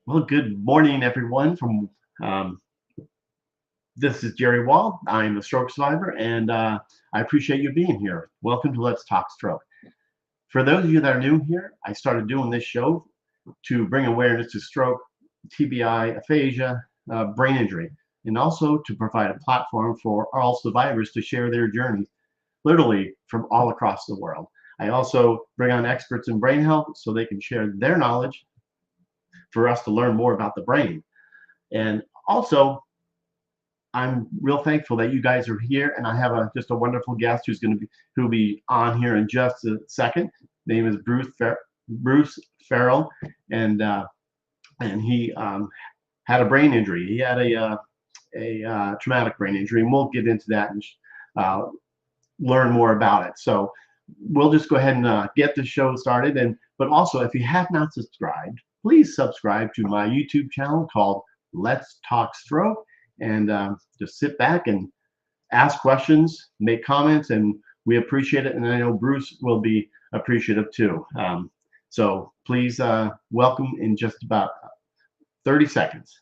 Well, good morning, everyone. Um, this is Jerry Wall. I'm a stroke survivor, and I appreciate you being here. Welcome to Let's Talk Stroke. For those of you that are new here, I started doing this show to bring awareness to stroke, TBI, aphasia, brain injury, and also to provide a platform for all survivors to share their journeys, literally from all across the world. I also bring on experts in brain health so they can share their knowledge for us to learn more about the brain. And also, I'm real thankful that you guys are here, and I have just a wonderful guest who'll be on here in just a second. His name is Bruce Farrell, and he had a brain injury. He had a traumatic brain injury, and we'll get into that and learn more about it. So we'll just go ahead and get the show started. But also, if you have not subscribed, please subscribe to my YouTube channel called Let's Talk Stroke, and just sit back and ask questions, make comments, and we appreciate it. And I know Bruce will be appreciative too. So please welcome in just about 30 seconds.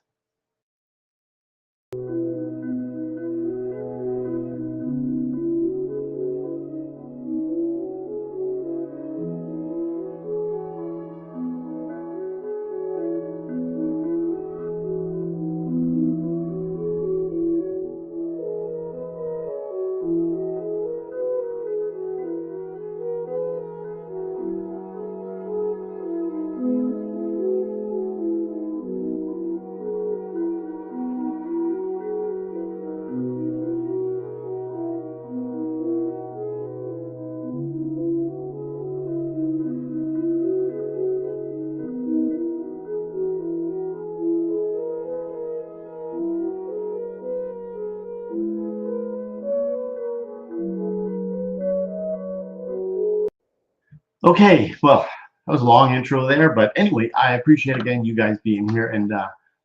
Okay, well, that was a long intro there, but anyway, I appreciate again you guys being here, and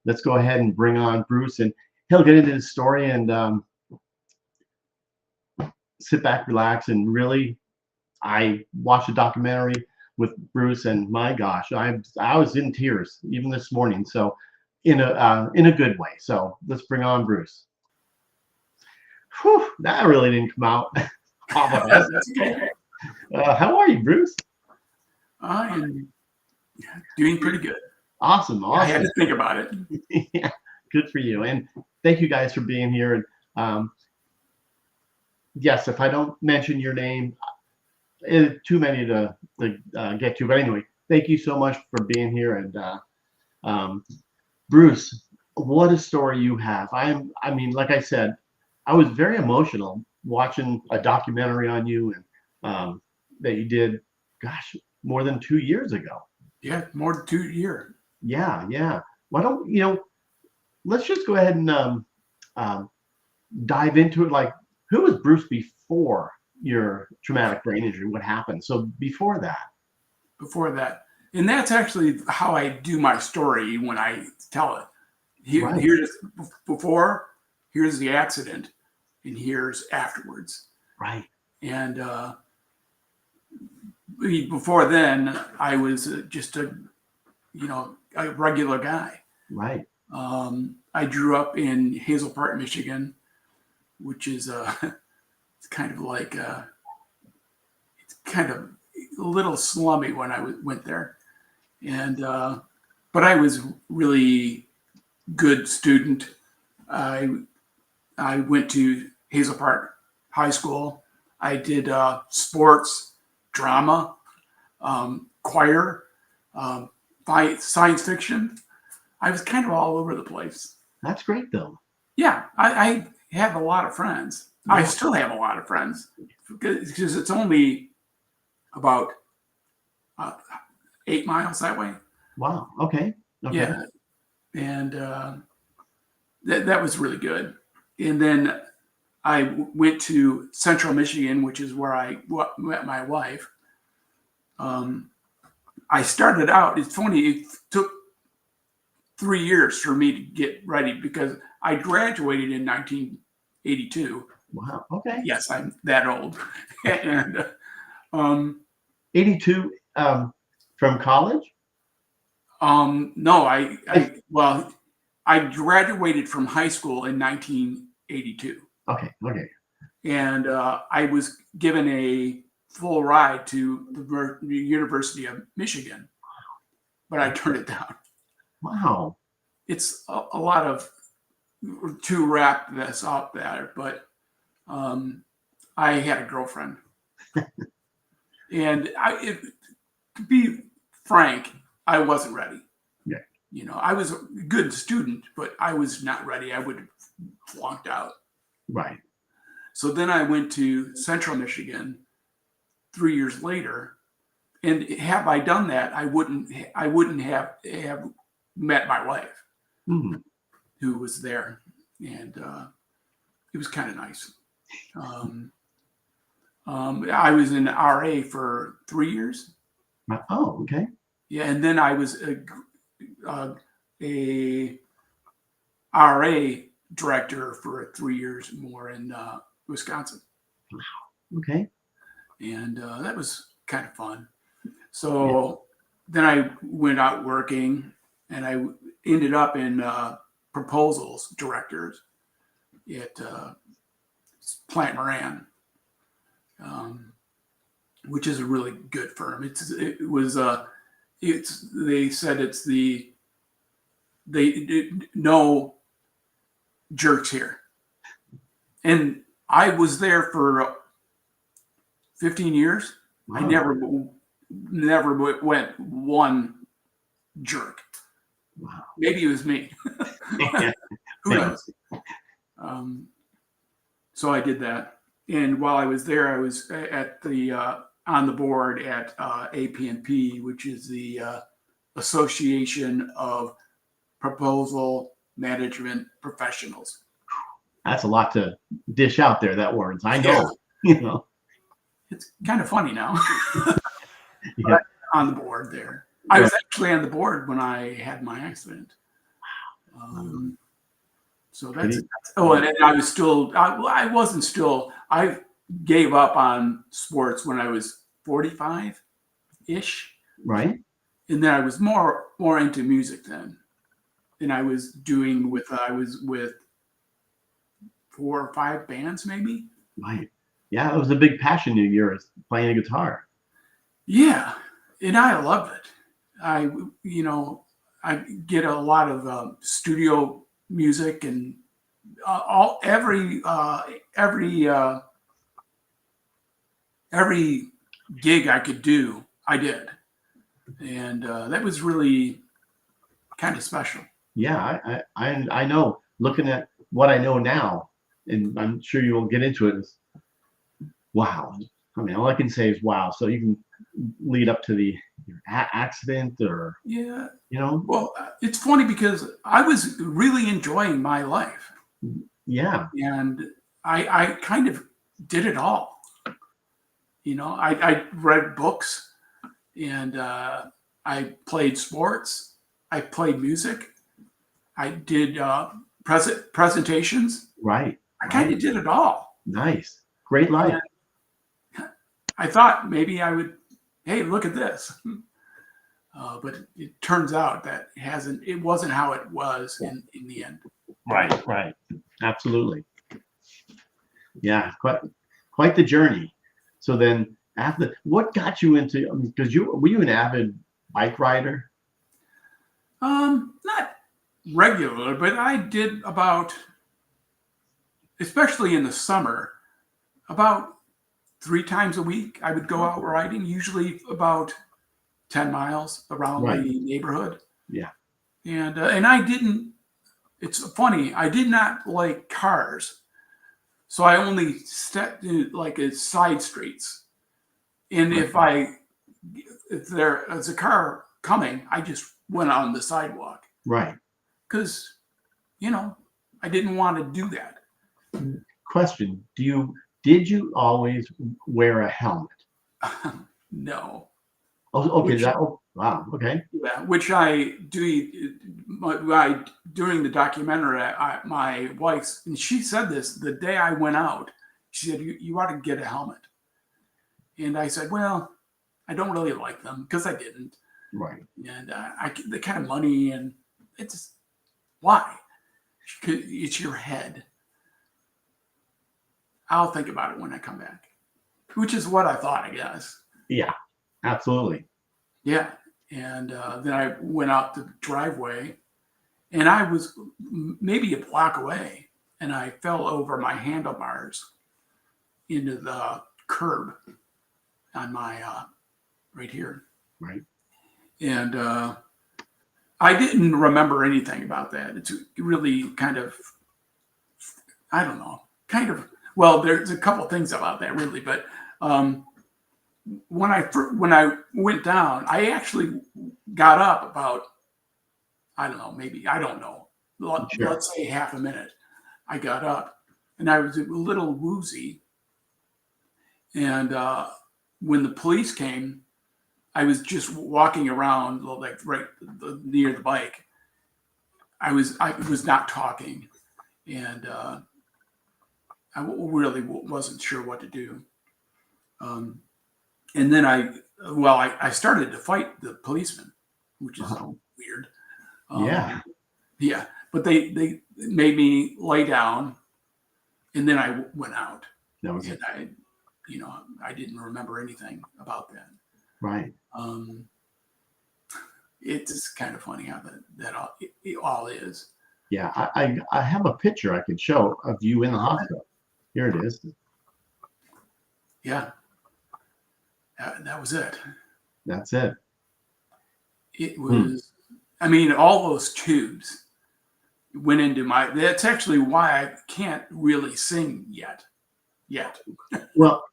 let's go ahead and bring on Bruce, and he'll get into his story and sit back, relax, and really, I watched a documentary with Bruce, and my gosh, I was in tears even this morning, so in a good way. So let's bring on Bruce. Whew, that really didn't come out. How are you, Bruce? I am doing pretty good. Awesome. I had to think about it. Yeah, good for you. And thank you guys for being here. And yes, if I don't mention your name, too many to get to. But anyway, thank you so much for being here. And Bruce, what a story you have. I mean, like I said, I was very emotional watching a documentary on you and that you did, gosh, more than 2 years ago. Yeah, more than 2 years. Yeah. Why don't let's just go ahead and dive into it. Like, who was Bruce before your traumatic brain injury? What happened? So before that, and that's actually how I do my story when I tell it. Right. Here's before, here's the accident, and here's afterwards. Right. And before then, I was just a regular guy. Right. I grew up in Hazel Park, Michigan, which is it's kind of like it's kind of a little slummy when I went there, and but I was really good student. I went to Hazel Park High School. I did sports, drama, choir, science fiction. I was kind of all over the place. That's great, though. Yeah, I have a lot of friends. Yeah. I still have a lot of friends because it's only about 8 miles that way. Wow. Okay. Yeah, and that was really good. And then I went to Central Michigan, which is where I met my wife. I started out, it's funny, it took 3 years for me to get ready because I graduated in 1982. Wow. Okay. Yes, I'm that old. And 82 from college? No, well, I graduated from high school in 1982, Okay. and I was given a full ride to the University of Michigan, but I turned it down. Wow. It's a lot of to wrap this up there, but I had a girlfriend, and to be frank, I wasn't ready. Yeah. I was a good student, but I was not ready. I would have flunked out. Right. So then I went to Central Michigan 3 years later, and have I done that, I wouldn't have met my wife, Hmm. who was there, and it was kind of nice. I was in RA for 3 years. Oh, okay. Yeah, and then I was a RA director for 3 years more in Wisconsin, Okay. and that was kind of fun. So then I went out working, and I ended up in proposals directors at Plant Moran, which is a really good firm. They said it's no jerks here, and I was there for 15 years. Wow. I never went one jerk. Wow. Maybe it was me. Who knows? So I did that, and while I was there, I was at the on the board at APNP, which is the Association of Proposal Management Professionals. That's a lot to dish out there. That words. I know. Yeah. It's kind of funny now. Yeah. On the board there. I was actually on the board when I had my accident. So that's and I was still. I wasn't still. I gave up on sports when I was 45-ish. Right. And then I was more into music then. And I was with 4 or 5 bands maybe. Right. Yeah, it was a big passion of yours, playing the guitar. Yeah, and I loved it. I get a lot of studio music and every gig I could do, I did, and that was really kind of special. Yeah, I know. Looking at what I know now, and I'm sure you will get into it. Is wow. I mean, all I can say is wow. So you can lead up to the accident, or Yeah. Well, it's funny because I was really enjoying my life. Yeah. And I kind of did it all. I read books, and I played sports. I played music. I did presentations. Right. I kind of did it all. Nice. Great life. And I thought maybe I would, hey, look at this. But it turns out that it wasn't how it was in the end. Right. Absolutely. Yeah, quite the journey. So then after, what got you into, because were you an avid bike rider? Not regular, but I did about, especially in the summer, about 3 times a week. I would go out riding, usually about 10 miles around the neighborhood. Yeah. And I didn't, it's funny, I did not like cars. So I only stepped in like side streets. And if there is a car coming, I just went on the sidewalk. Right. Because, I didn't want to do that. Question, did you always wear a helmet? No. Oh, okay. Wow. Okay. Yeah, which I do. During the documentary, my wife, and she said this the day I went out. She said, "You ought to get a helmet." And I said, "Well, I don't really like them," because I didn't. Right. And the kind of money, and it's why? It's your head. I'll think about it when I come back, which is what I thought, I guess. Yeah, absolutely. Yeah. And then I went out the driveway, and I was maybe a block away, and I fell over my handlebars into the curb on my right here. Right. And I didn't remember anything about that. It's really kind of, I don't know, kind of, well, there's a couple things about that really, but when I went down, I actually got up about, I don't know, maybe, I don't know, Sure. let's say half a minute. I got up and I was a little woozy. And when the police came, I was just walking around like right near the bike. I was not talking, and I really wasn't sure what to do. And then I started to fight the policeman, which is weird. Yeah. Yeah, but they made me lay down, and then I went out, That was and it. I didn't remember anything about that. Right. It's kind of funny how that all is. Yeah. I have a picture I could show of you in the hospital. Here it is. Yeah, that was it. That's it. It was. I mean, all those tubes went into my. That's actually why I can't really sing yet. Well,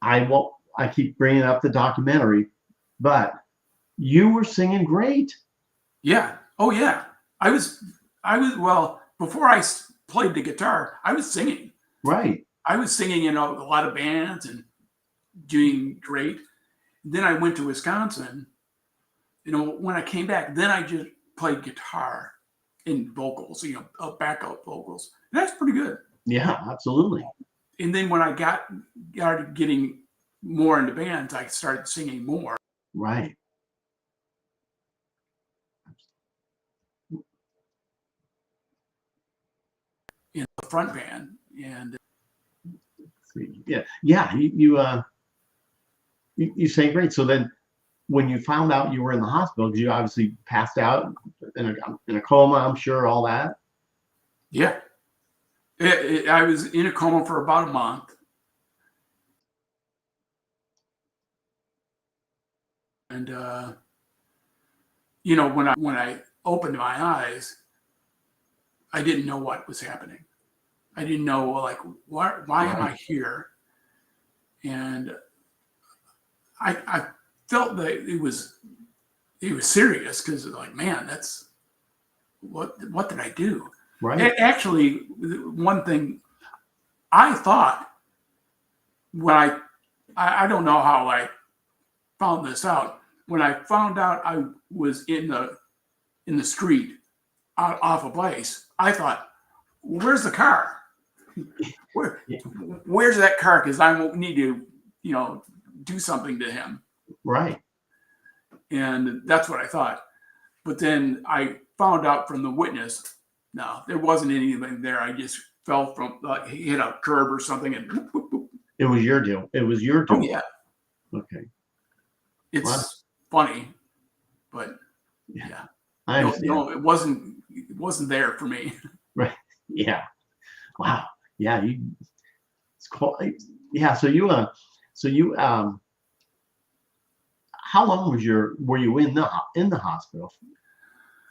I won't. I keep bringing up the documentary, but you were singing great. Yeah. Oh yeah. I was. Well before I played the guitar. I was singing. Right. I was singing in a lot of bands and doing great. Then I went to Wisconsin. When I came back, then I just played guitar and vocals, backup vocals. And that's pretty good. Yeah, absolutely. And then when I started getting more into bands, I started singing more Right. in the front band. And Yeah. Yeah. You sang great. So then, when you found out you were in the hospital, you obviously passed out in a coma, I'm sure, all that. yeah, I was in a coma for about a month. And when I opened my eyes, I didn't know what was happening. I didn't know, like, why am I here? And I felt that it was serious, because like, man, that's what did I do? Right. Actually, one thing I thought when I don't know how I found this out. When I found out I was in the street off of ice, I thought, where's the car? Where's that car? Because I won't need to, do something to him. Right. And that's what I thought. But then I found out from the witness, no, there wasn't anything there. I just fell from, hit a curb or something, and whoop, whoop, whoop. It was your deal. It was your deal. Oh yeah. Okay. It's funny, but yeah. I understand. No, it wasn't there for me. Right. Yeah. Wow. Yeah. It's quite. Yeah. So you how long were you in the hospital?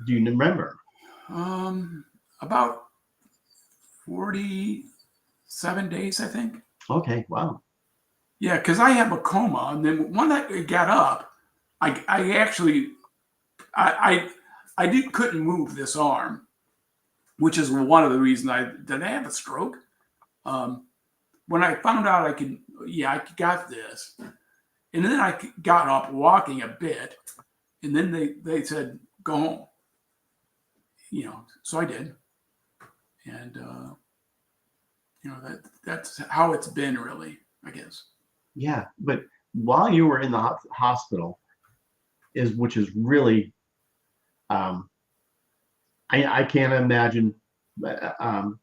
Do you remember? About 47 days, I think. Okay. Wow. Yeah, because I have a coma, and then when I got up, I actually couldn't move this arm, which is one of the reasons did I have a stroke. When I found out I got this, and then I got up walking a bit, and then they said, go home. So I did, and that's how it's been, really, I guess. Yeah, but while you were in the hospital, which is really, I can't imagine, um,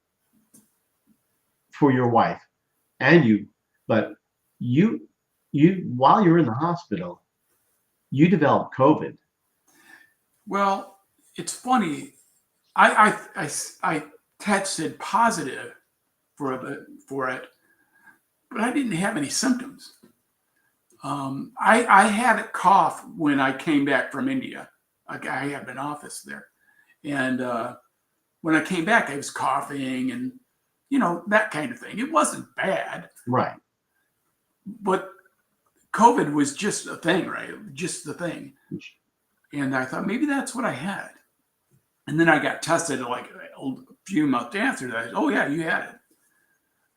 for your wife and you, but you while you're in the hospital, you developed COVID. Well, it's funny. I tested positive for it, but I didn't have any symptoms. I had a cough when I came back from India. I have an office there, and when I came back, I was coughing and that kind of thing. It wasn't bad, Right. but COVID was just a thing, right? Just the thing. And I thought maybe that's what I had. And then I got tested like a few months after that. Oh yeah, you had it.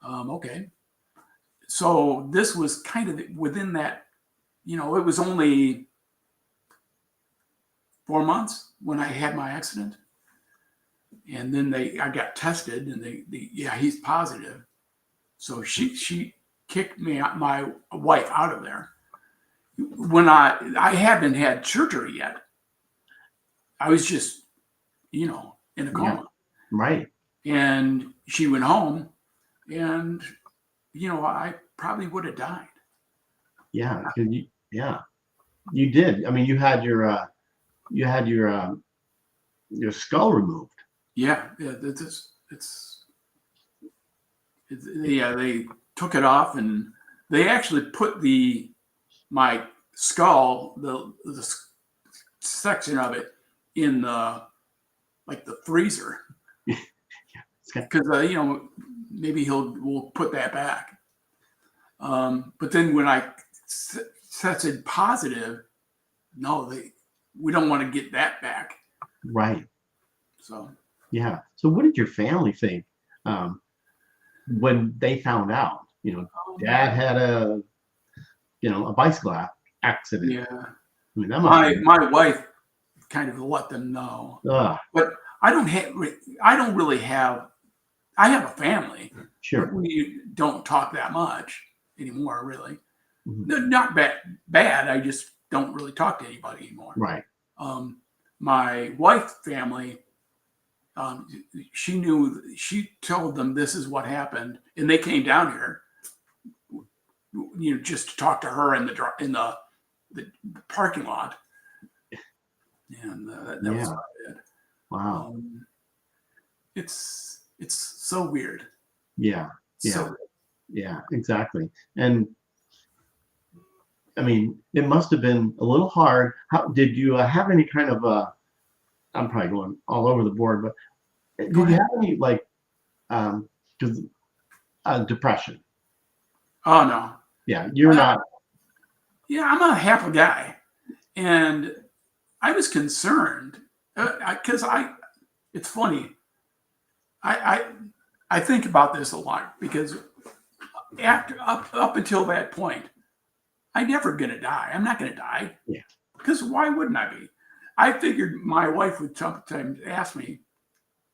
Okay. So this was kind of within that, it was only 4 months when I had my accident. And then I got tested and yeah, he's positive. So she kicked my wife out of there. When I haven't had surgery yet. I was just, in a coma. Yeah. Right. And she went home and, I probably would have died. Yeah. You did. I mean, you had your skull removed. Yeah. Yeah, they took it off and they actually put my skull, the section of it in the freezer. Because maybe we'll put that back. But then when I tested positive, no, we don't want to get that back. Right. So yeah. So what did your family think when they found out? Dad had a bicycle accident. Yeah. I mean, that must my wife kind of let them know. But I don't really have. I have a family. Sure. But we don't talk that much anymore, really. Mm-hmm. Not bad. I just don't really talk to anybody anymore. Right. My wife's family, she told them this is what happened, and they came down here, just to talk to her in the parking lot, and that was about it. Wow. It's so weird. Yeah. Yeah, exactly. And I mean, it must have been a little hard. How did you have any kind of I'm probably going all over the board, but did you have any depression? Oh no. Yeah, you're not. Yeah, I'm a happy guy, and I was concerned because it's funny. I think about this a lot because up until that point, I'm never gonna die. I'm not gonna die. Yeah. Because why wouldn't I be? I figured my wife would sometimes ask me,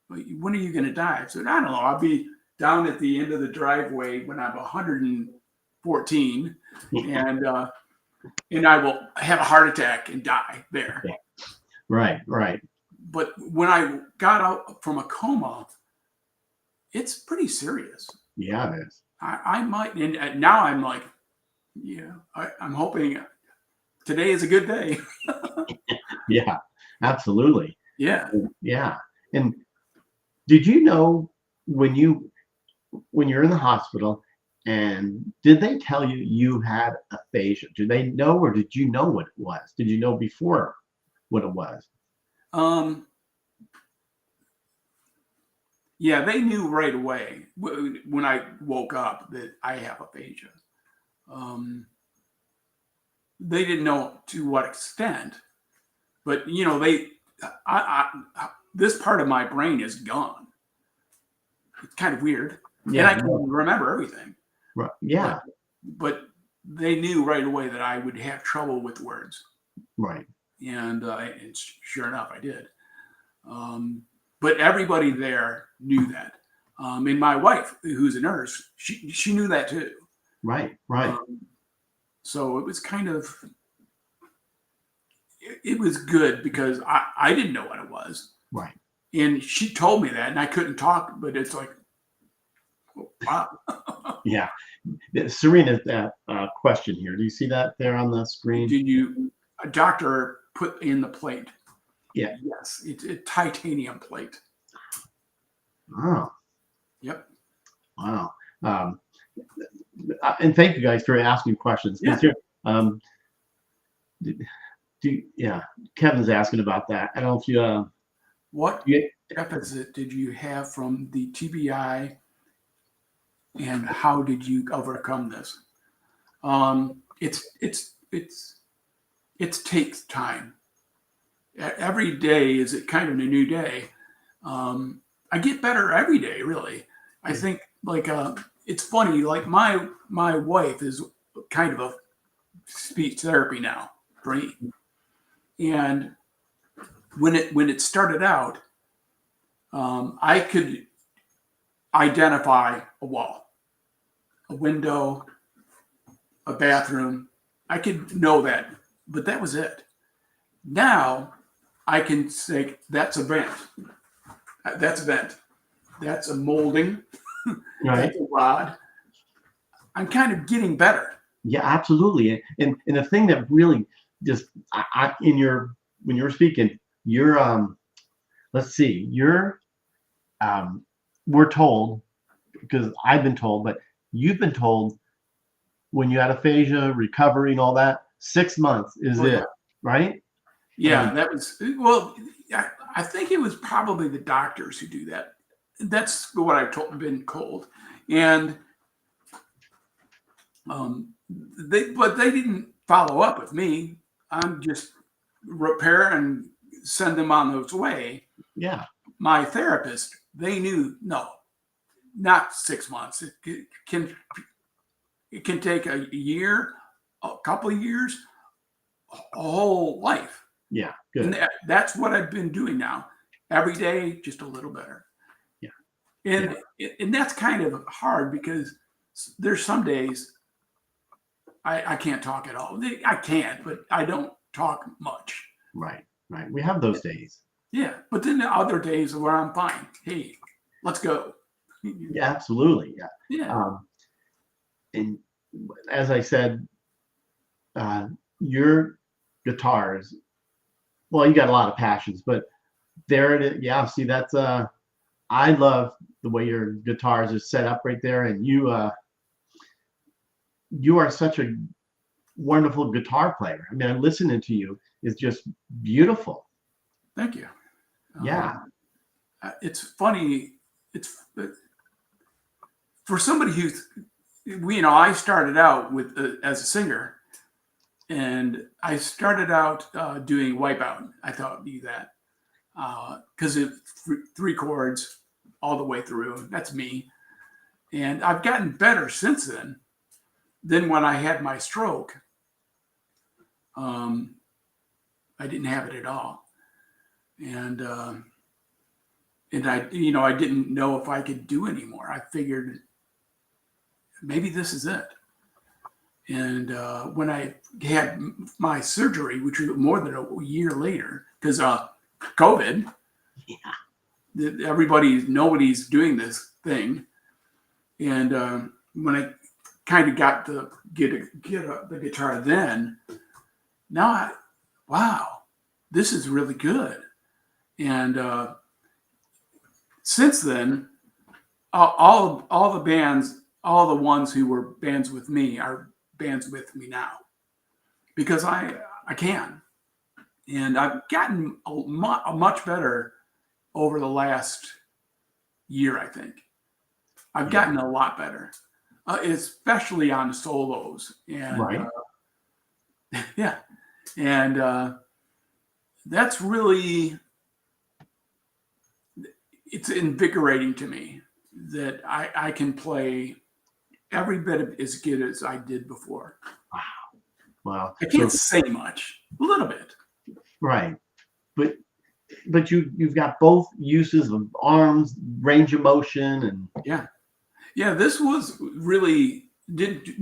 "When are you gonna die?" I said, "I don't know. I'll be down at the end of the driveway when I'm 114, and I will have a heart attack and die there." Yeah. Right. But when I got out from a coma, it's pretty serious. Yeah, it is. I might, and now I'm like, yeah, I'm hoping today is a good day. Yeah, absolutely. Yeah. Yeah. And did you know when you're in the hospital, and did they tell you you had aphasia? Did they know, or did you know what it was? Did you know before what it was? Yeah, they knew right away when I woke up that I have aphasia. They didn't know to what extent, but this part of my brain is gone. It's kind of weird, Yeah, and I can remember everything. right. Yeah, but they knew right away that I would have trouble with words, right. and sure enough, I did. But everybody there knew that, and my wife, who's a nurse, she knew that too. Right. So it was kind of, it was good because I didn't know what it was. Right. And she told me that, and I couldn't talk, but it's like, wow. Yeah. Serena's question here. Do you see that there on the screen? A doctor put in the plate? Yeah. Yes, it's a titanium plate. Oh. Yep. Wow. And thank you guys for asking questions. Yeah. Yeah. Kevin's asking about that. I don't know if you. What deficit did you have from the TBI, and how did you overcome this? It takes time. Every day is kind of a new day. I get better every day, really. I think it's funny. Like my wife is kind of a speech therapy now, right? And when it started out, I could identify a wall, a window, a bathroom. I could know that, but that was it. Now I can say that's a vent. That's a vent. That's a molding. Right. That's a rod. I'm kind of getting better. Yeah, absolutely. And the thing that really just when you were speaking, you're let's see, we're told, because I've been told, but you've been told when you had aphasia, recovery, and all that, 6 months is it, Yeah. right? Yeah, And that was I think it was probably the doctors who do that. That's what I've been told, and they didn't follow up with me. I'm just repair and send them on those way. yeah, My therapist, they knew, no, not 6 months. It can take a year, a couple of years, a whole life. yeah, good. And that's what I've been doing now. Every day, just a little better. Yeah. And that's kind of hard because there's some days I can't talk at all. I can't, but I don't talk much. Right. We have those days. Yeah. But then the other days where I'm fine. Hey, let's go. Yeah, absolutely. Yeah. Yeah. And as I said, your guitars, well, you got a lot of passions, but there it is. Yeah, see, that's I love the way your guitars are set up right there, and you are such a wonderful guitar player. I mean, listening to you is just beautiful. Thank you. Yeah. It's funny. It's for somebody who's, I started out with as a singer, and I started out doing Wipeout. I thought it'd be that because it's 3 chords all the way through. That's me, and I've gotten better since then. Then when I had my stroke, I didn't have it at all, and I didn't know if I could do anymore. I figured maybe this is it. And when I had my surgery, which was more than a year later, because COVID, nobody's doing this thing, and when I kind of got to get the guitar, then now wow, this is really good. And since then, all the bands, all the ones who were bands with me are bands with me now, because I can, and I've gotten much better over the last year. I think I've gotten a lot better, especially on solos, and Right. yeah, and that's really, it's invigorating to me that I can play every bit as good as I did before. Wow. I can't say much, a little bit. Right. But you've got both uses of arms, range of motion, and Yeah. This was really didn't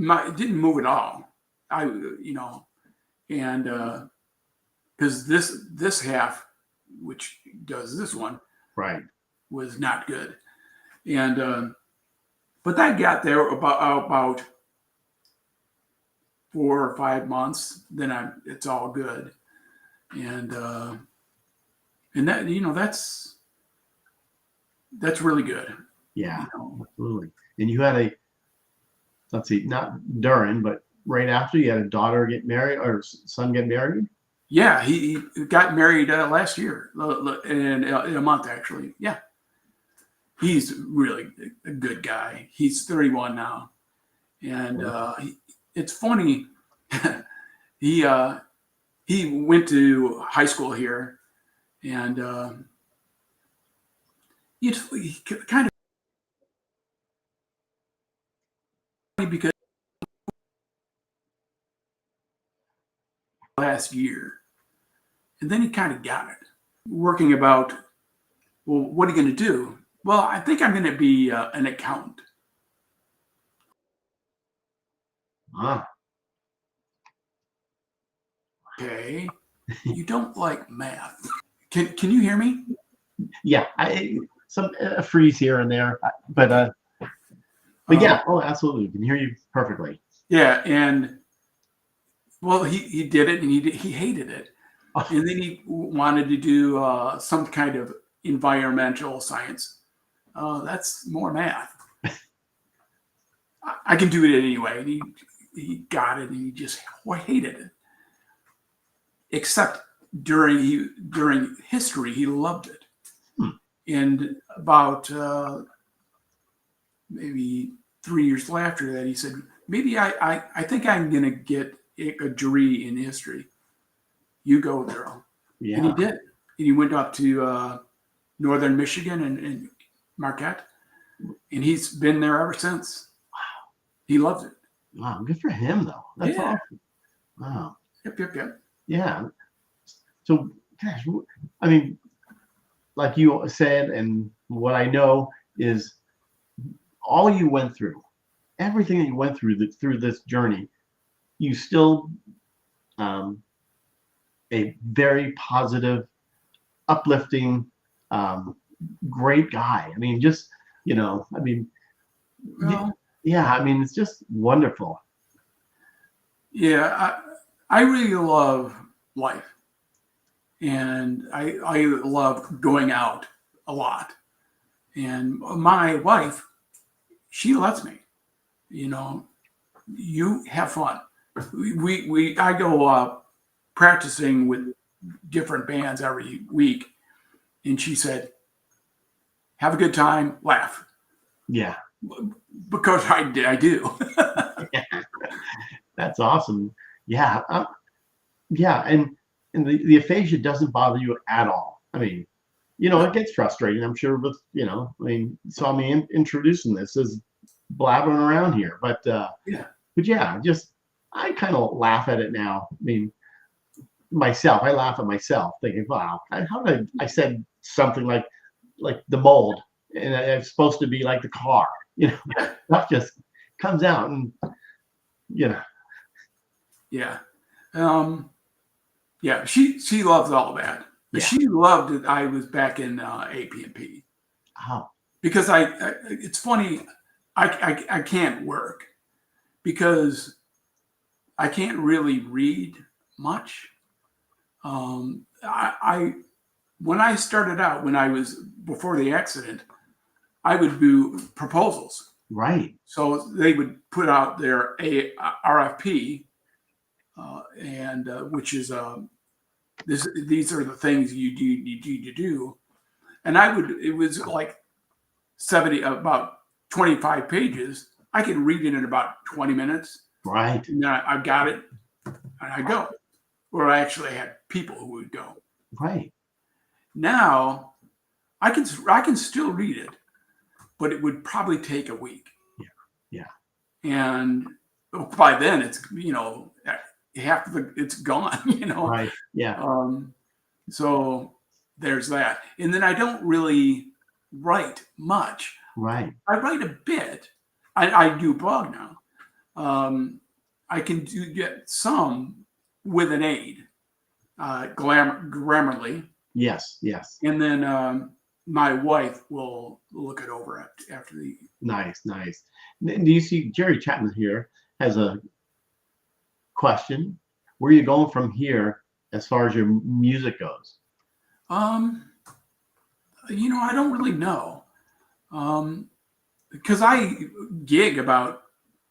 move at all. and because this half, which does this one, Right. was not good, and but I got there about 4 or 5 months. Then it's all good, and that's really good. Yeah, absolutely. And you had let's see, not during, but right after, you had a daughter get married or son get married? Yeah, he got married last year, in a month actually. Yeah, he's really a good guy. He's 31 now, and it's funny. he he went to high school here, and he kind of funny because last year, and then he kind of got it. Working about, well, what are you going to do? Well, I think I'm going to be an accountant. Ah, Okay, you don't like math. Can you hear me? yeah. Some a freeze here and there, but yeah. Oh, absolutely. I can hear you perfectly. Yeah, and well, he did it, and he hated it, and then he wanted to do some kind of environmental science. That's more math. I can do it anyway. And he got it, and he just hated it. Except during history, he loved it. And about maybe 3 years after that, he said, maybe I think I'm going to get a degree in history. You go there. Yeah. And he did. And he went up to northern Michigan and Marquette. And he's been there ever since. Wow. He loved it. Wow. Good for him, though. That's awesome. Wow. Yep. Yeah. So, gosh, I mean, like you said, and what I know is all you went through, everything that you went through this journey, you still a very positive, uplifting, great guy. I mean, just yeah, I mean, it's just wonderful. Yeah, I really love life, and I love going out a lot. And my wife, she lets me. You have fun. I go practicing with different bands every week, and she said, "Have a good time, laugh." Yeah, because I do. That's awesome. Yeah, yeah, and the aphasia doesn't bother you at all. I mean, it gets frustrating, I'm sure, with I mean, saw me introducing this as blabbering around here, but yeah, just I kind of laugh at it now. I mean, I laugh at myself, thinking, wow, how did I said something like the mold, and it's supposed to be like the car, that just comes out, and Yeah. Yeah, she loves all that. Yeah. She loved that I was back in AP&P. Oh. Because it's funny, I can't work because I can't really read much. When I started out, when I was before the accident, I would do proposals. Right. So they would put out their RFP, and which is these are the things you need to do, and it was like about 25 pages. I could read it in about 20 minutes. Right. And then I got it, and I go. Or I actually had people who would go. Right. Now I can still read it, but it would probably take a week. Yeah. And by then it's half of it's gone. Right. Yeah. So there's that, and then I don't really write much. Right. I write a bit. I do blog now. I can get some with an aid, Grammarly. Yes, yes. And then my wife will look it over after the. Nice, nice. Do you see Jerry Chapman here has a question? Where are you going from here as far as your music goes? I don't really know. Because I gig about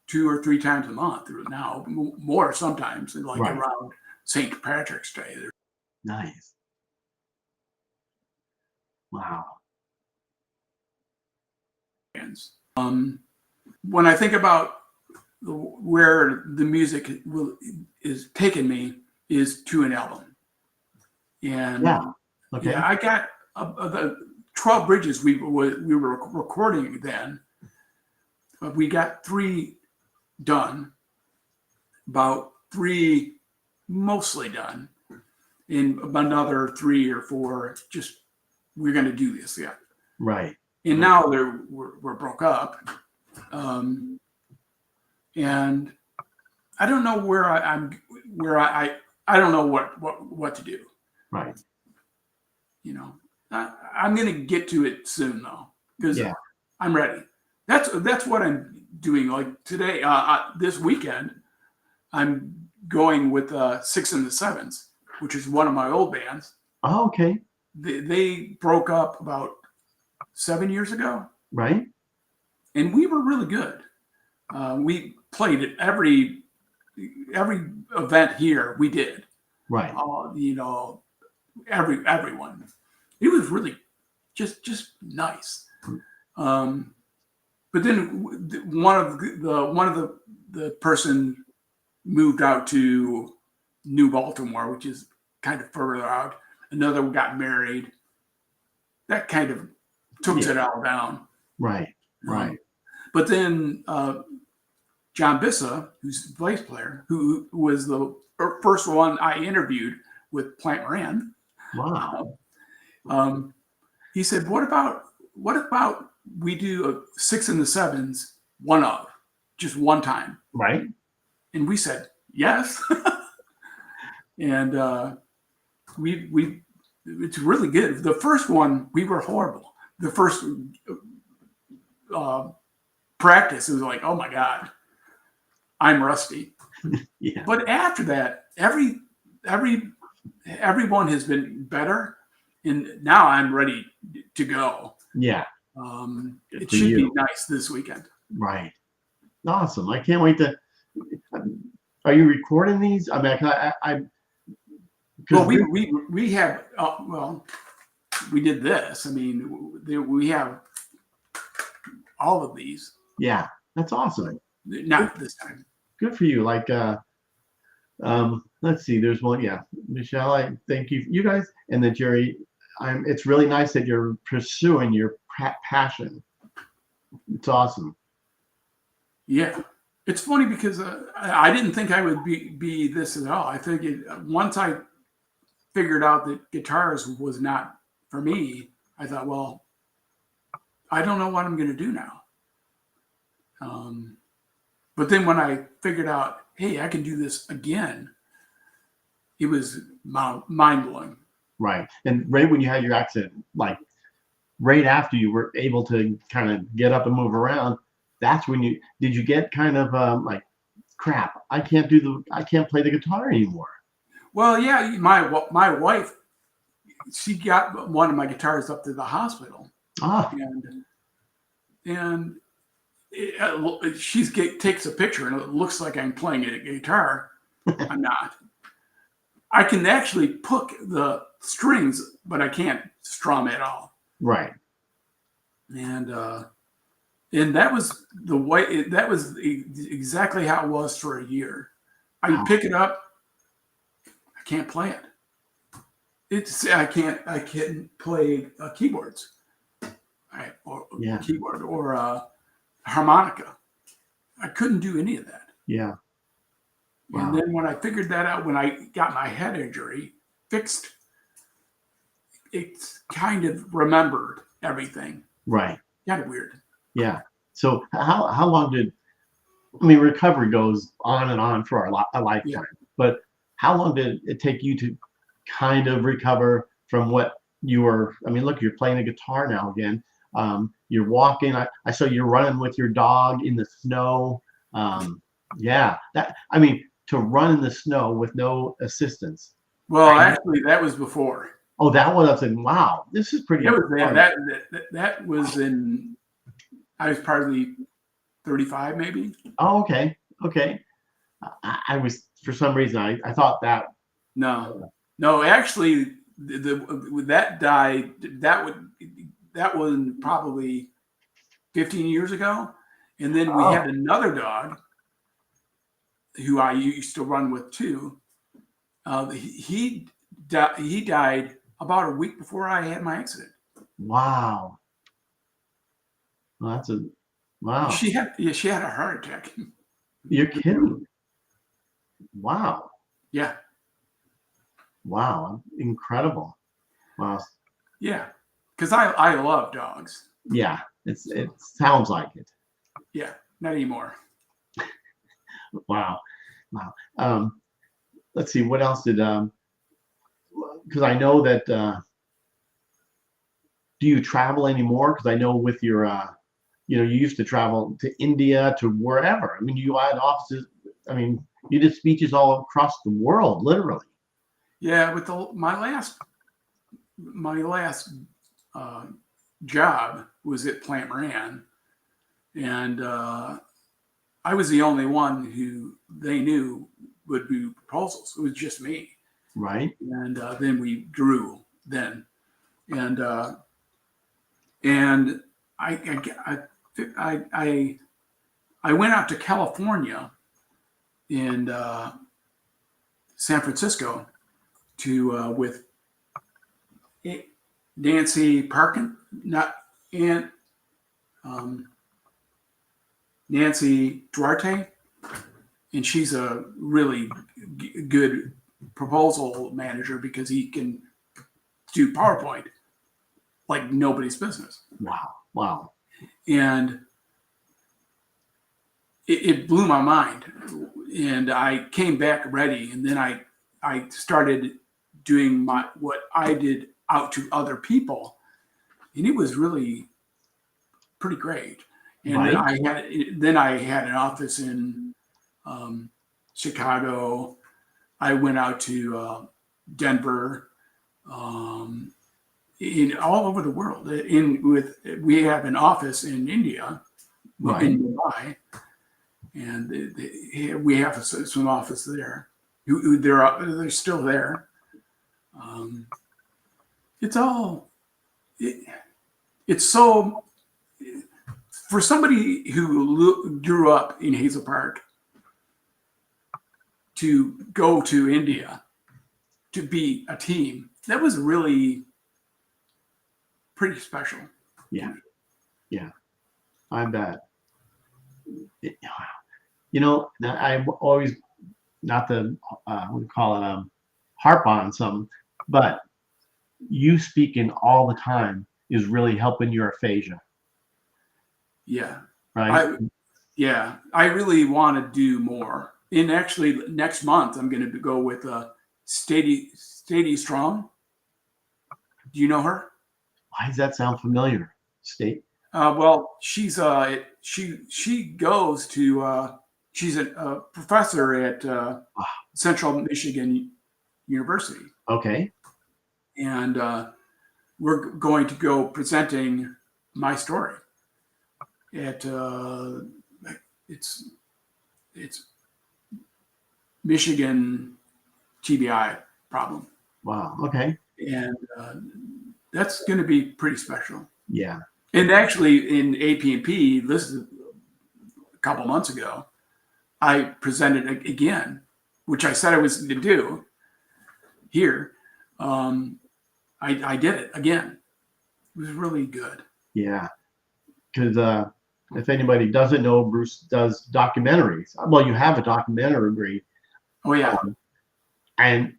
2 or 3 times a month now, more sometimes, like Right. around St. Patrick's Day. Nice. Wow. When I think about where the music is taking me is to an album. And Yeah. Okay. I got the 12 Bridges we were recording then. We got 3 done, about 3 mostly done, and another 3 or 4 just we're going to do this, yeah. Right. And now we're broke up, and I don't know where I don't know what to do. Right. I'm going to get to it soon though, because I'm ready. That's what I'm doing. Like today, this weekend, I'm going with 6 and the Sevens, which is one of my old bands. Oh, okay. They broke up about 7 years ago. Right. And we were really good. We played at every event here. We did. Right. Everyone. It was really just nice. But then one of the person moved out to New Baltimore, which is kind of further out. Another got married. That kind of took it all down. Right. Right. But then John Bissa, who's the bass player, who was the first one I interviewed with Plant Moran. Wow. He said, "What about we do a 6 and the Sevens just one time?" Right. And we said yes. And we it's really good. The first one we were horrible. The first practice, it was like, oh my God, I'm rusty. Yeah. But after that, everyone has been better, and now I'm ready to go. Yeah. It should be nice this weekend. Right. Awesome. I can't wait to. Are you recording these? I mean, well, we have. We did this. I mean, we have all of these. Yeah, that's awesome. Not this time. Good for you. Like, let's see. There's one. Yeah, Michelle. I thank you guys, and then Jerry. It's really nice that you're pursuing your passion. It's awesome. Yeah, it's funny because I didn't think I would be this at all. I think once I figured out that guitars was not for me, I thought, well, I don't know what I'm going to do now. But then when I figured out, hey, I can do this again, it was mind-blowing. Right. And right when you had your accident, like right after you were able to kind of get up and move around, that's when did you get kind of like, crap, I can't play the guitar anymore. Well, yeah, my wife, she got one of my guitars up to the hospital. And she takes a picture and it looks like I'm playing a guitar. I'm not. I can actually pick the strings, but I can't strum at all. Right. And that was the way. That was exactly how it was for a year. I pick it up. I can't play it. I can't play keyboards. Right, or keyboard or harmonica. I couldn't do any of that. Yeah. Wow. And then when I figured that out, when I got my head injury fixed, it kind of remembered everything. Right. Kind of weird. Yeah. So how long did I mean, recovery goes on and on for a Yeah. lifetime. But how long did it take you to kind of recover from what you were? I mean, look, you're playing a guitar now again. You're walking. I saw you running with your dog in the snow. Yeah, that. I mean, to run in the snow with no assistance. Well, actually, that was before. Oh, that one. I was like, wow, this is pretty. It was that was in. I was probably 35, maybe. Oh, okay, okay. I was for some reason I thought that. No. Actually, that died. That was probably 15 years ago, and then we had another dog who I used to run with too. He died about a week before I had my accident. Wow. Well, that's a wow. She had a heart attack. You're kidding. Wow. Yeah. Wow. Incredible. Wow. Yeah. Because I love dogs. Yeah. It sounds like it. Yeah. Not anymore. Wow. Wow. Let's see. What else did because I know that do you travel anymore? Because I know with your you used to travel to India, to wherever. I mean, you had offices. I mean, you did speeches all across the world, literally. Yeah, with my last job was at Plant Moran, and I was the only one who they knew would do proposals. It was just me, right? And then we grew then, and I went out to California and San Francisco to with Nancy Parkin, Nancy Duarte, and she's a really good proposal manager because he can do PowerPoint like nobody's business. Wow. And it blew my mind. And I came back ready, and then I started doing what I did out to other people, and it was really pretty great. And right. then I had an office in Chicago. I went out to Denver, in all over the world. We have an office in India, right. in Mumbai, and we have some office there. They're still there. It's so, for somebody who grew up in Hazel Park to go to India to be a team, that was really pretty special. Yeah. I bet. I always, not to what do you call it, harp on some, but you speaking all the time is really helping your aphasia. Yeah. Right. I really want to do more. And actually, next month I'm going to go with Stady Strong. Do you know her? Why does that sound familiar? State. Well, she's she goes to she's a professor at Central Michigan University. Okay. And we're going to go presenting my story at it's Michigan TBI problem. Wow. Okay. And that's going to be pretty special. Yeah. And actually, in AP&P, this is a couple months ago, I presented again, which I said I was going to do here. I did it again. It was really good. Yeah. Because if anybody doesn't know, Bruce does documentaries. Well, you have a documentary. Oh, yeah. And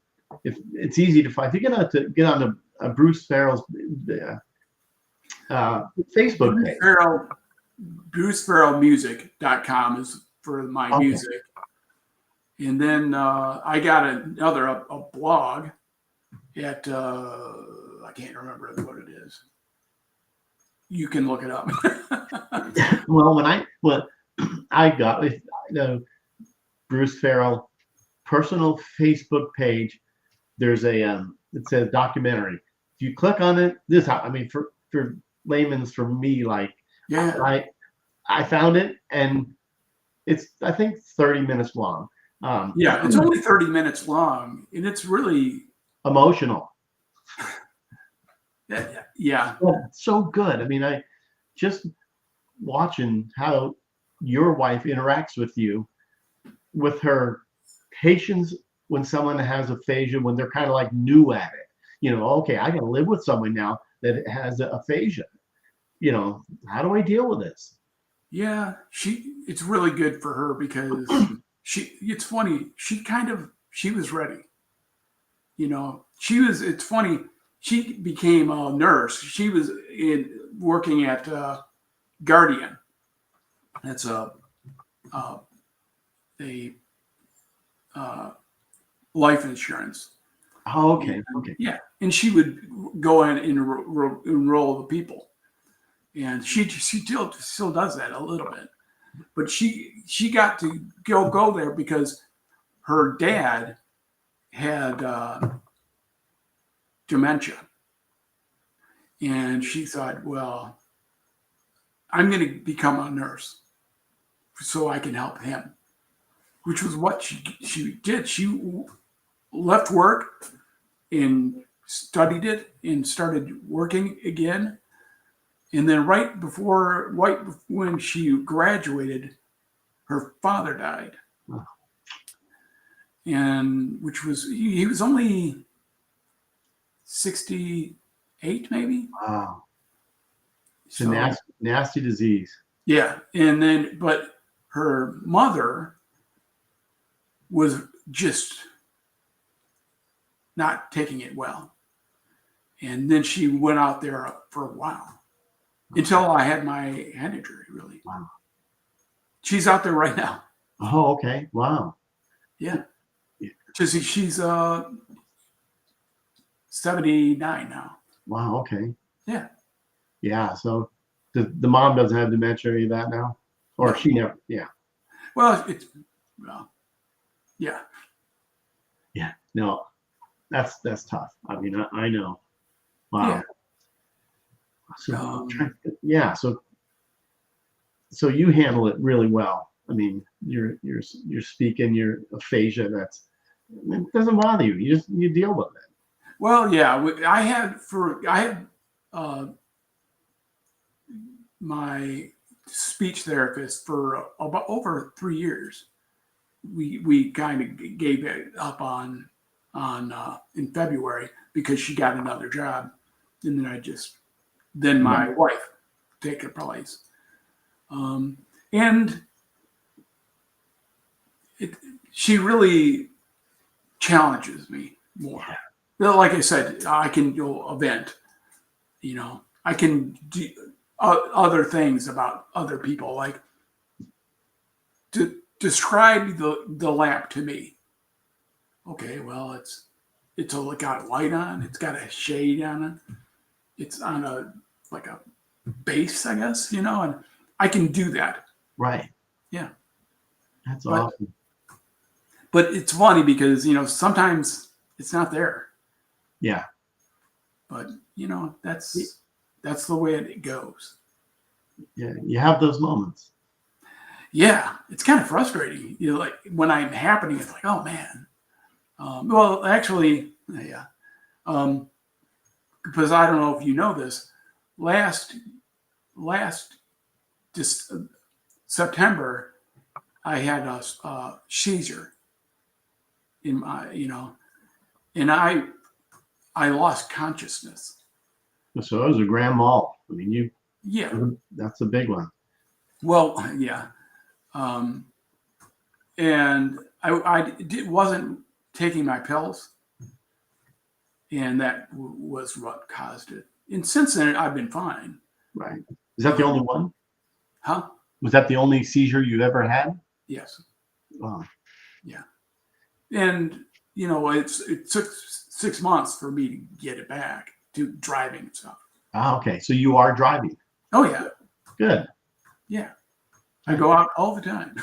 if it's easy to find, if you get on the Bruce Farrell's Facebook page. BruceFarrellmusic.com is for my Okay. music. And then I got a blog at I can't remember what it is. You can look it up. Well, I got with Bruce Farrell personal Facebook page, there's a it says documentary. If you click on it, for layman's, for me, like, Yeah. I found it, and it's, I think, 30 minutes long. Yeah, it's only 30 minutes long, and it's really Emotional. yeah. Well, so good. I mean, I just watching how your wife interacts with you, with her patience when someone has aphasia, when they're kind of like new at it. Okay, I got to live with someone now that has aphasia. How do I deal with this? Yeah, it's really good for her because it's funny, she was ready. It's funny, she became a nurse. She was working at Guardian. That's a life insurance. Oh, okay. And, Okay. yeah, and she would go in and enroll the people, and she still does that a little bit. But she got to go there because her dad had dementia, and she thought, well, I'm going to become a nurse so I can help him, which was what she did. She left work and studied it and started working again. And then right when she graduated, her father died. Oh. And which was, he was only 68, maybe. Wow. It's So, a nasty disease. yeah. And then, but her mother was just not taking it well. And then she went out there for a while until I had my hand injury, really. Wow. She's out there right now. Oh, okay. Wow. Yeah. Yeah. She's 79 now. Wow. Okay. Yeah. Yeah. So the mom doesn't have dementia or any of that now, or No. she never. Yeah. Well, yeah. Yeah. No, that's tough. I mean, I know. Wow. Yeah. So yeah. So you handle it really well. I mean, you're speaking your aphasia. It doesn't bother you. You deal with it. Well, yeah. I had my speech therapist for about over 3 years. We kind of gave it up on in February because she got another job, and then my wife take her place, and she really challenges me more. Like I said, I can go event, I can do other things about other people, like to describe the lamp to me. Okay, well, it's got a light on, it's got a shade on it, it's on a base, I guess, and I can do that. Right. Yeah. That's awesome. But it's funny because, sometimes it's not there. Yeah. But, that's the way it goes. Yeah. You have those moments. Yeah. It's kind of frustrating. Like when I'm happening, it's like, oh man. Well, actually, yeah. Because I don't know if you know this, last September, I had a seizure in my, and I lost consciousness. So it was a grand mal. I mean, Yeah. that's a big one. Well, yeah. And I wasn't taking my pills, and that was what caused it. And since then, I've been fine. Right. Is that the only one? Huh? Was that the only seizure you've ever had? Yes. Wow. Yeah. And, it took 6 months for me to get it back to driving and stuff. Ah, okay. So you are driving. Oh, yeah. Good. Yeah. I go out all the time.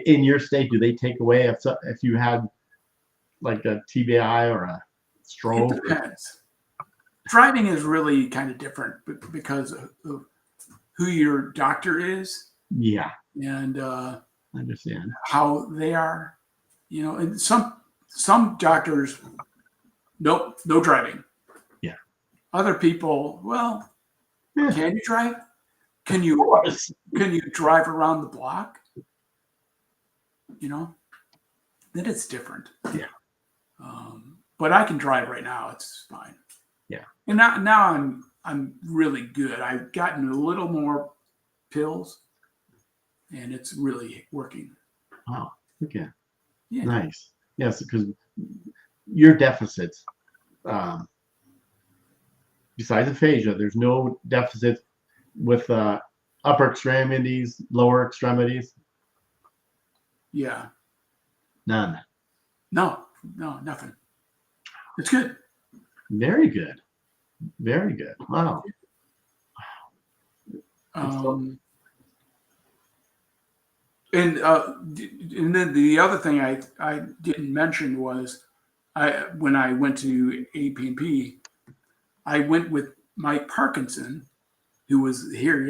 In your state, do they take away if you had like a TBI or a It stroke? depends. Driving is really kind of different because of who your doctor is Yeah, and I understand. how they are. And some doctors, nope, no driving. Yeah. Other people, well, Eh, can you drive? Can of you course. drive around the block? Then it's different. Yeah. But I can drive right now. It's fine. Yeah. And now I'm really good. I've gotten a little more pills, and it's really working. Oh, okay. Yeah. Nice. Yes, because your deficits, um, besides aphasia, there's no deficits with upper extremities, lower extremities. Yeah. None. No, nothing. It's good. Very good. Very good. Wow. It's so, Um, and then the other thing I didn't mention was when I went to AP&P, I went with Mike Parkinson, who was here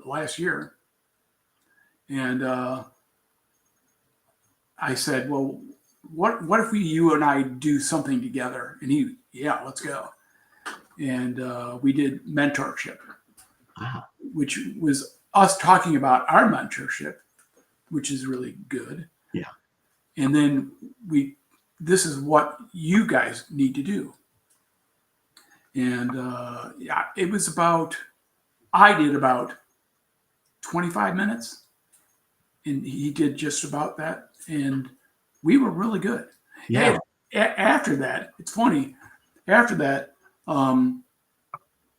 last year, and I said, "Well, what if you and I do something together?" And yeah, let's go. And we did mentorship, wow. which was us talking about our mentorship, which is really good. Yeah. And then this is what you guys need to do. And yeah, I did about 25 minutes, and he did just about that. And we were really good. Yeah. After that, it's funny. After that,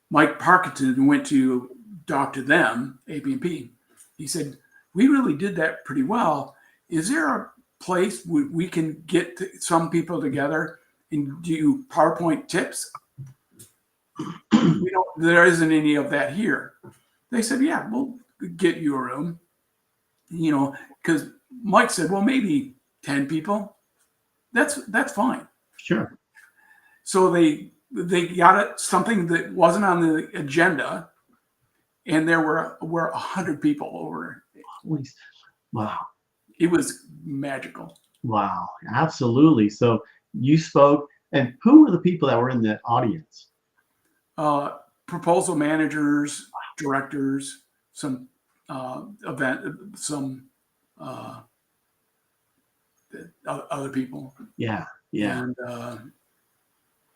Mike Parkinson went to talk to them, AP&P. He said, "We really did that pretty well. Is there a place we can get some people together and do PowerPoint tips? There isn't any of that here." They said, "Yeah, we'll get you a room." Because Mike said, "Well, maybe 10 people. That's fine." Sure. So they got it something that wasn't on the agenda, and there were 100 people over. Wow. It was magical. Wow. Absolutely. So you spoke, and who were the people that were in the audience? Proposal managers, directors, some uh, other people. Yeah. Yeah. And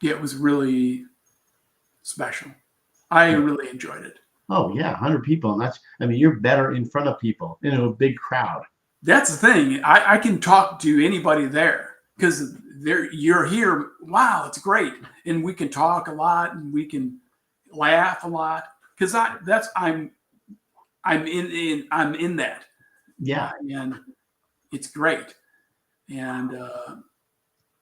yeah, it was really special. I really enjoyed it. Oh yeah, 100 people, and you're better in front of people in a big crowd. That's the thing. I can talk to anybody there because you're here. Wow, it's great, and we can talk a lot, and we can laugh a lot because I'm in that. Yeah. And it's great. And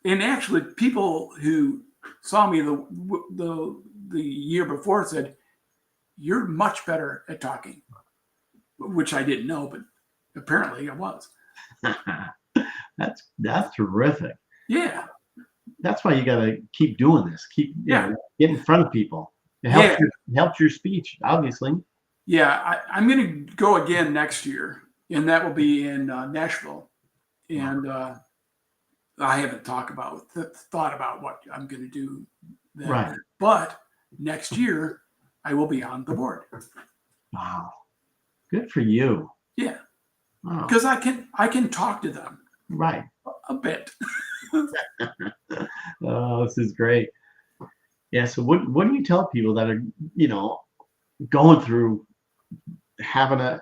actually, people who saw me the year before said, "You're much better at talking," which I didn't know, but apparently I was. That's terrific. Yeah. That's why you got to keep doing this. Keep Yeah. get in front of people. It helps your speech, obviously. Yeah. I'm going to go again next year, and that will be in Nashville. And I haven't thought about what I'm going to do then. Right. But next year, I will be on the board. Wow. Good for you. Yeah. Wow. Because I can talk to them. Right. A bit. Oh, this is great. Yeah. So what do you tell people that are, going through having a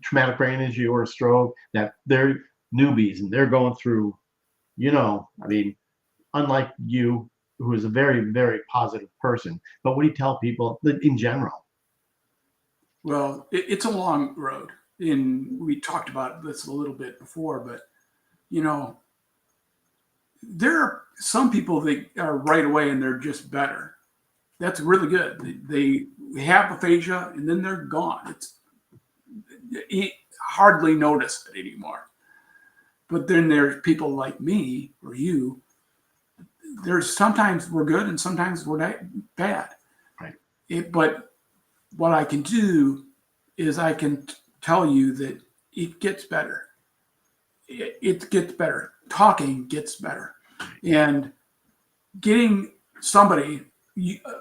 traumatic brain injury or a stroke, that they're newbies and they're going through, unlike you, who is a very, very positive person, but what do you tell people that in general? Well, it's a long road. and we talked about this a little bit before, but you know, there are some people that are right away and they're just better. That's really good. They have aphasia and then they're gone. You hardly notice it anymore. But then there's people like me or you. There's sometimes we're good and sometimes we're bad. Right. But what I can do is I can tell you that it gets better. It gets better. Talking gets better. And getting somebody,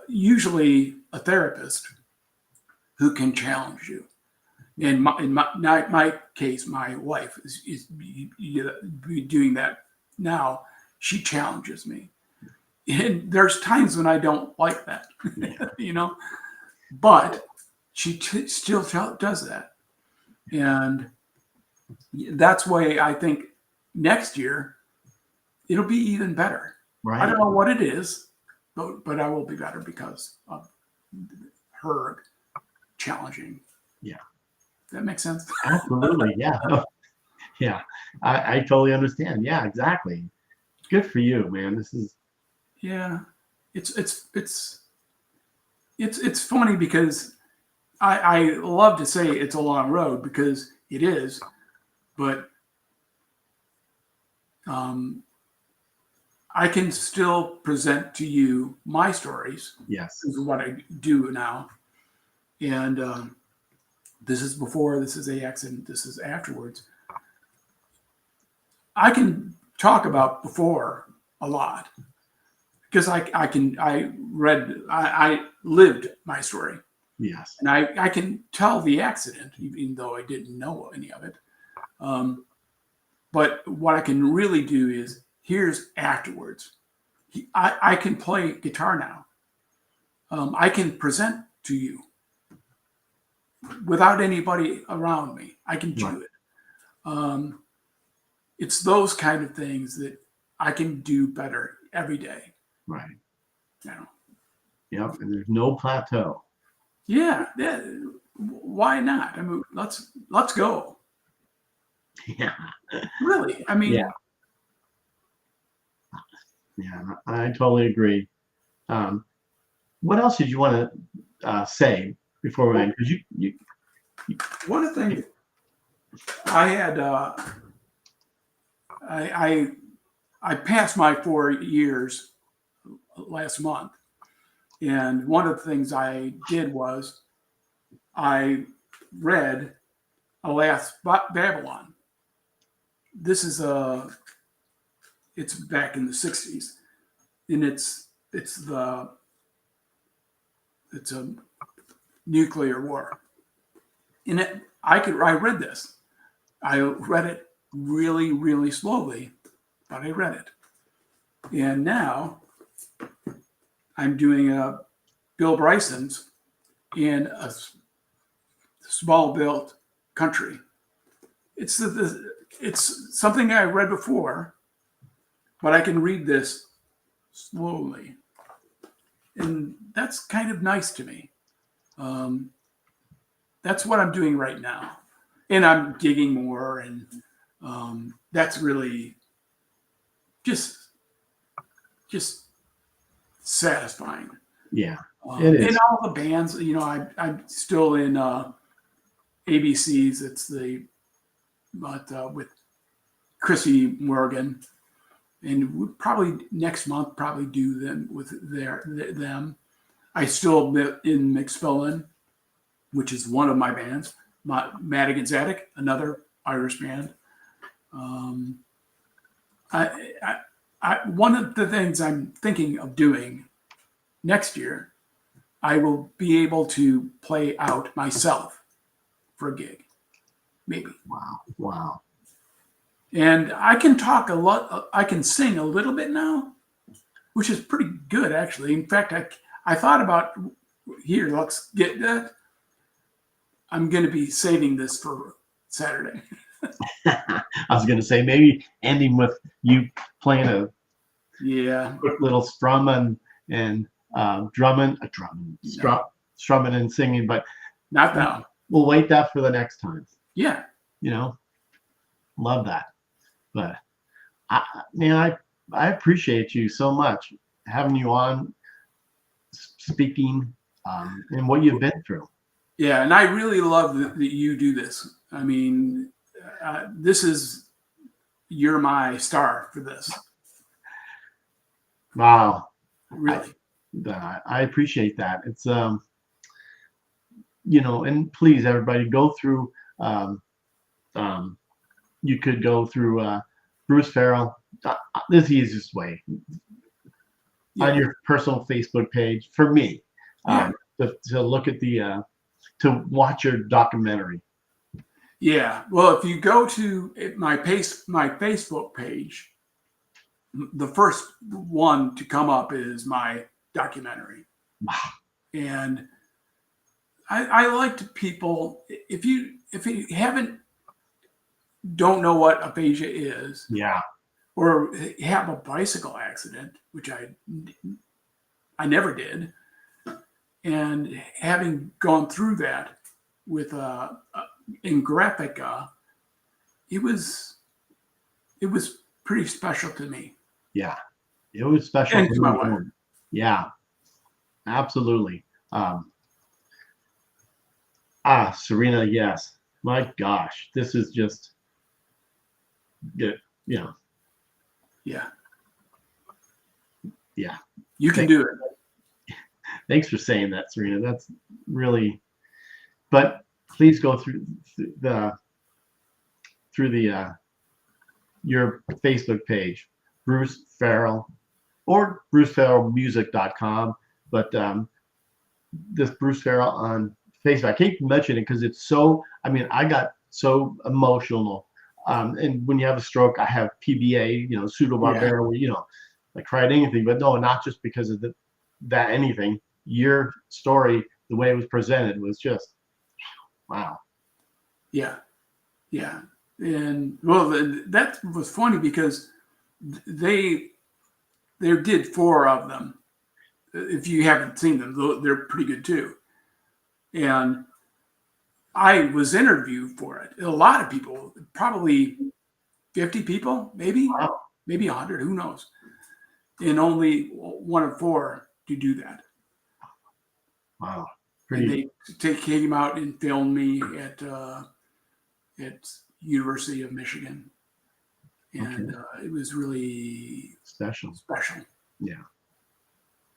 usually a therapist, who can challenge you. In my case, my wife is doing that now. She challenges me. And there's times when I don't like that, you know, but she still does that. And that's why I think next year it'll be even better. Right. I don't know what it is, but I will be better because of her challenging. Yeah. That makes sense. Absolutely. Yeah. Yeah. I totally understand. Yeah, exactly. Good for you, man. This is. Yeah. It's funny because I love to say it's a long road because it is, but I can still present to you my stories. Yes. This is what I do now. And this is before, this is the accident, this is afterwards. I can talk about before a lot because I lived my story. Yes. And I can tell the accident, even though I didn't know any of it. But what I can really do is here's afterwards. I can play guitar now. I can present to you without anybody around me. I can do it. It's those kind of things that I can do better every day. Right. You know? Yep. And there's no plateau. Yeah. Why not? I mean, let's go. Yeah. Really. I mean. Yeah, I totally agree. What else did you want to say before we end? Because you one of the things I had, I passed my 4 years last month, and one of the things I did was I read Alas Babylon. This is it's back in the 60s, and it's a nuclear war. And I read this. I read it really, really slowly, but I read it. And now I'm doing Bill Bryson's in a small built country. It's something I read before, but I can read this slowly. And that's kind of nice to me. That's what I'm doing right now. And I'm digging more, and that's really just satisfying. Yeah, it is. And all the bands, you know, I'm still in ABCs. It's with Chrissy Morgan, and we'll probably next month do them with them. I still live in McSpillin, which is one of my bands. Madigan's Attic, another Irish band. One of the things I'm thinking of doing next year, I will be able to play out myself for a gig, maybe. Wow. And I can talk a lot. I can sing a little bit now, which is pretty good, actually. In fact, I thought about, here, let's get that. I'm going to be saving this for Saturday. I was going to say maybe ending with you playing a quick little strumming and strumming and singing, but not now. We'll wait that for the next time. Yeah. You know, love that. But I appreciate you so much having you on, speaking, and what you've been through. Yeah. And I really love that you do this. I mean, you're my star for this. Wow. Really. I appreciate that. It's and please everybody go through. You could go through Bruce Farrell. This is the easiest way on your personal Facebook page for me to look at to watch your documentary. Yeah. Well, if you go to my Facebook page, the first one to come up is my documentary. Wow. And I like to people, if you don't know what aphasia is, Yeah. or have a bicycle accident, which I never did, and having gone through that with in Graphica, it was pretty special to me. Yeah, it was special And to my wife. Yeah, absolutely. Serena, yes. My gosh, this is just good. Yeah. Yeah. You can do it. Thanks for saying that, Serena. That's really. But please go through your Facebook page, Bruce Farrell, or BruceFarrellMusic.com. But this Bruce Farrell on Facebook, I can't mention it because it's so. I mean, I got so emotional. And when you have a stroke, I have PBA, pseudobarbaral, I cried anything, but no, not just because of that anything. Your story, the way it was presented, was just wow. Yeah. And well, that was funny because they did 4 of them. If you haven't seen them, they're pretty good too. And I was interviewed for it. A lot of people, probably 50 people, maybe 100, who knows? And only 1 of 4 to do that. Wow. And they came out and filmed me at University of Michigan. And it was really special. Yeah,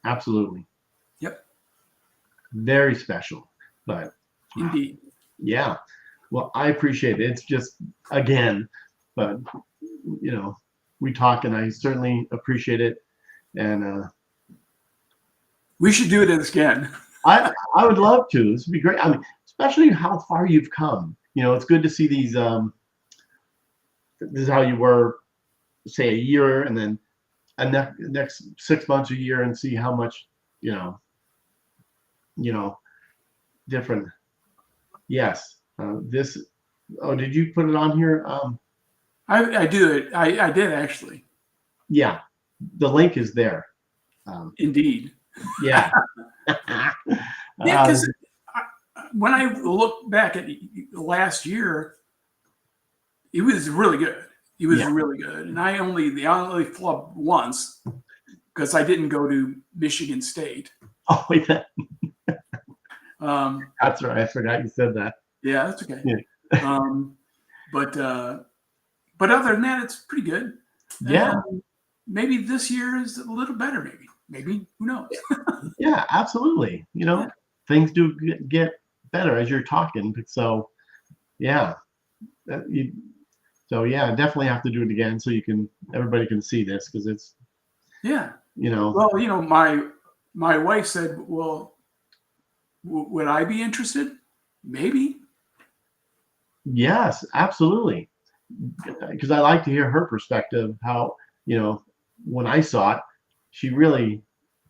absolutely. Yep. Very special. But indeed. Yeah. Well, I appreciate it. It's just, again, but we talk, and I certainly appreciate it. And we should do it again. I would love to. This would be great. I mean, especially how far you've come. It's good to see these. This is how you were, say, a year, and then next 6 months, a year, and see how much different. Yes. This. Oh, did you put it on here? I do it. I did actually. Yeah, the link is there. Indeed. Yeah. Yeah, because when I look back at last year, it was really good. It was really good, and I only flubbed once because I didn't go to Michigan State. Oh, wait, that's right. I forgot you said that. Yeah, that's okay. Yeah. But other than that, it's pretty good. Yeah. Maybe this year is a little better. Maybe who knows? Yeah, absolutely. Things do get better as you're talking. So, yeah. Definitely have to do it again so everybody can see this, because it's. Yeah. Well, my wife said, "Well, would I be interested? Maybe." Yes, absolutely. Because I like to hear her perspective. How when I saw it,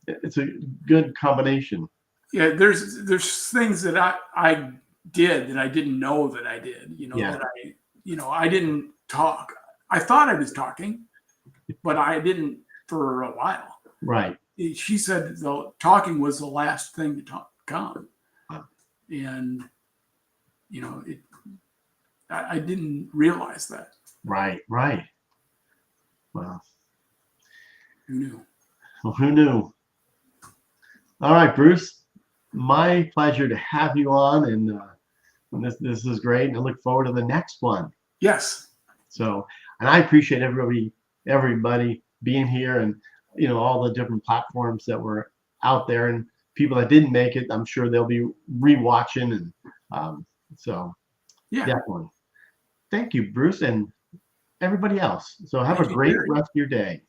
it's a good combination. Yeah, there's things that I did that I didn't know that I did. That I didn't talk. I thought I was talking, but I didn't for a while. Right. She said the talking was the last thing to come, and I didn't realize that. Right, right. Well, Who knew? who knew? All right, Bruce. My pleasure to have you on, and this is great, and I look forward to the next one. Yes. So, and I appreciate everybody being here, and all the different platforms that were out there, and people that didn't make it. I'm sure they'll be rewatching, and so Yeah. definitely. Thank you, Bruce, and everybody else. So have a Thank you, great Jerry. rest of your day.